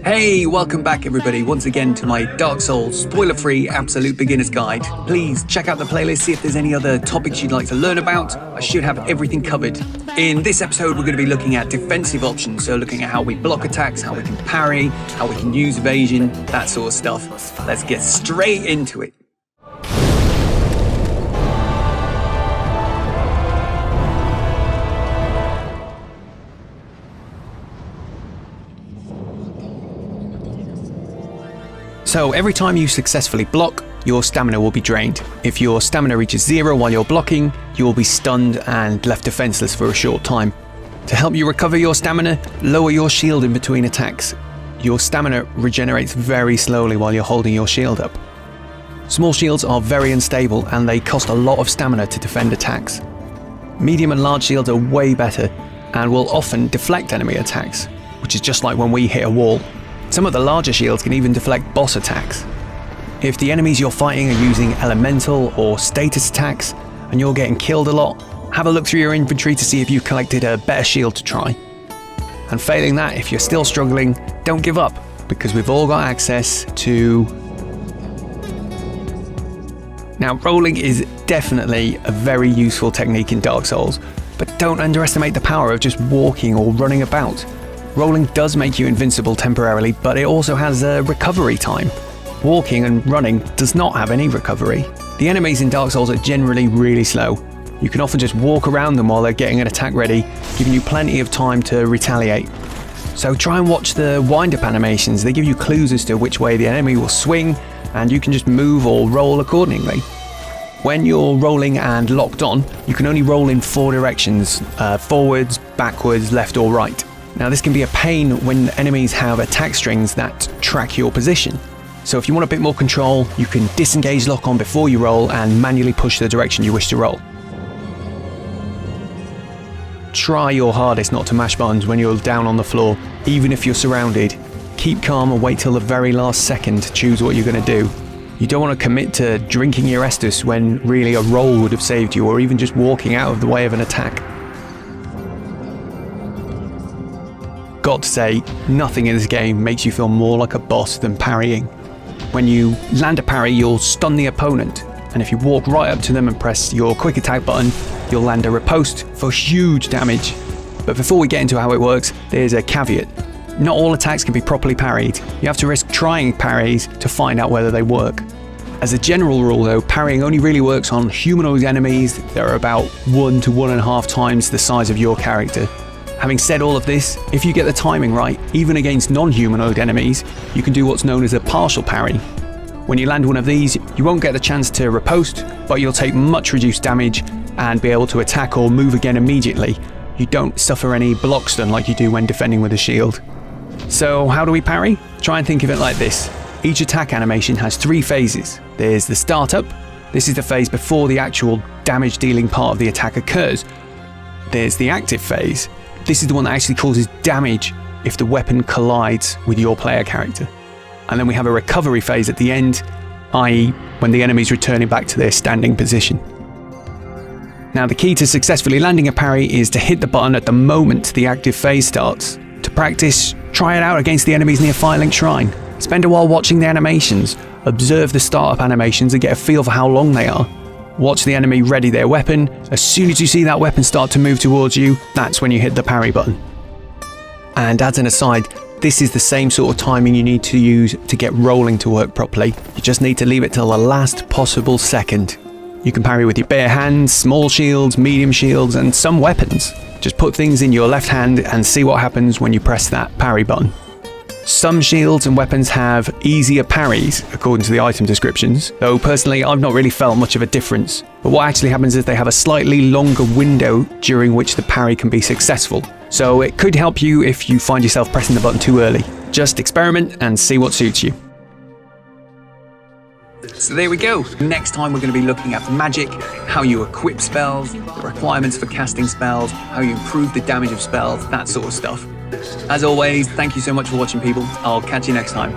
Hey, welcome back everybody once again to my Dark Souls spoiler-free absolute beginner's guide. Please check out the playlist, see if there's any other topics you'd like to learn about. I should have everything covered. In this episode we're going to be looking at defensive options, so looking at how we block attacks, how we can parry, how we can use evasion, that sort of stuff. Let's get straight into it. So every time you successfully block, your stamina will be drained. If your stamina reaches 0 while you're blocking, you will be stunned and left defenseless for a short time. To help you recover your stamina, lower your shield in between attacks. Your stamina regenerates very slowly while you're holding your shield up. Small shields are very unstable and they cost a lot of stamina to defend attacks. Medium and large shields are way better and will often deflect enemy attacks, which is just like when we hit a wall. Some of the larger shields can even deflect boss attacks. If the enemies you're fighting are using elemental or status attacks and you're getting killed a lot, have a look through your inventory to see if you've collected a better shield to try. And failing that, if you're still struggling, don't give up, because we've all got access to... Now, rolling is definitely a very useful technique in Dark Souls, but don't underestimate the power of just walking or running about. Rolling does make you invincible temporarily, but it also has a recovery time. Walking and running does not have any recovery. The enemies in Dark Souls are generally really slow. You can often just walk around them while they're getting an attack ready, giving you plenty of time to retaliate. So try and watch the wind-up animations. They give you clues as to which way the enemy will swing, and you can just move or roll accordingly. When you're rolling and locked on, you can only roll in 4 directions, forwards, backwards, left or right. Now this can be a pain when enemies have attack strings that track your position. So if you want a bit more control, you can disengage lock on before you roll and manually push the direction you wish to roll. Try your hardest not to mash buttons when you're down on the floor, even if you're surrounded. Keep calm and wait till the very last second to choose what you're going to do. You don't want to commit to drinking your Estus when really a roll would have saved you, or even just walking out of the way of an attack. Got to say, nothing in this game makes you feel more like a boss than parrying. When you land a parry, you'll stun the opponent, and if you walk right up to them and press your quick attack button, you'll land a riposte for huge damage. But before we get into how it works, there's a caveat. Not all attacks can be properly parried. You have to risk trying parries to find out whether they work. As a general rule though, parrying only really works on humanoid enemies that are about 1 to 1.5 times the size of your character. Having said all of this, if you get the timing right, even against non-humanoid enemies, you can do what's known as a partial parry. When you land one of these, you won't get the chance to riposte, but you'll take much reduced damage and be able to attack or move again immediately. You don't suffer any block stun like you do when defending with a shield. So how do we parry? Try and think of it like this. Each attack animation has 3 phases. There's the startup. This is the phase before the actual damage dealing part of the attack occurs. There's the active phase. This is the one that actually causes damage if the weapon collides with your player character. And then we have a recovery phase at the end, i.e. when the enemy's returning back to their standing position. Now the key to successfully landing a parry is to hit the button at the moment the active phase starts. To practice, try it out against the enemies near Firelink Shrine. Spend a while watching the animations, observe the startup animations and get a feel for how long they are. Watch the enemy ready their weapon. As soon as you see that weapon start to move towards you, that's when you hit the parry button. And as an aside, this is the same sort of timing you need to use to get rolling to work properly. You just need to leave it till the last possible second. You can parry with your bare hands, small shields, medium shields, and some weapons. Just put things in your left hand and see what happens when you press that parry button. Some shields and weapons have easier parries, according to the item descriptions, though personally I've not really felt much of a difference. But what actually happens is they have a slightly longer window during which the parry can be successful. So it could help you if you find yourself pressing the button too early. Just experiment and see what suits you. So there we go. Next time we're going to be looking at magic, how you equip spells, the requirements for casting spells, how you improve the damage of spells, that sort of stuff. As always, thank you so much for watching, people. I'll catch you next time.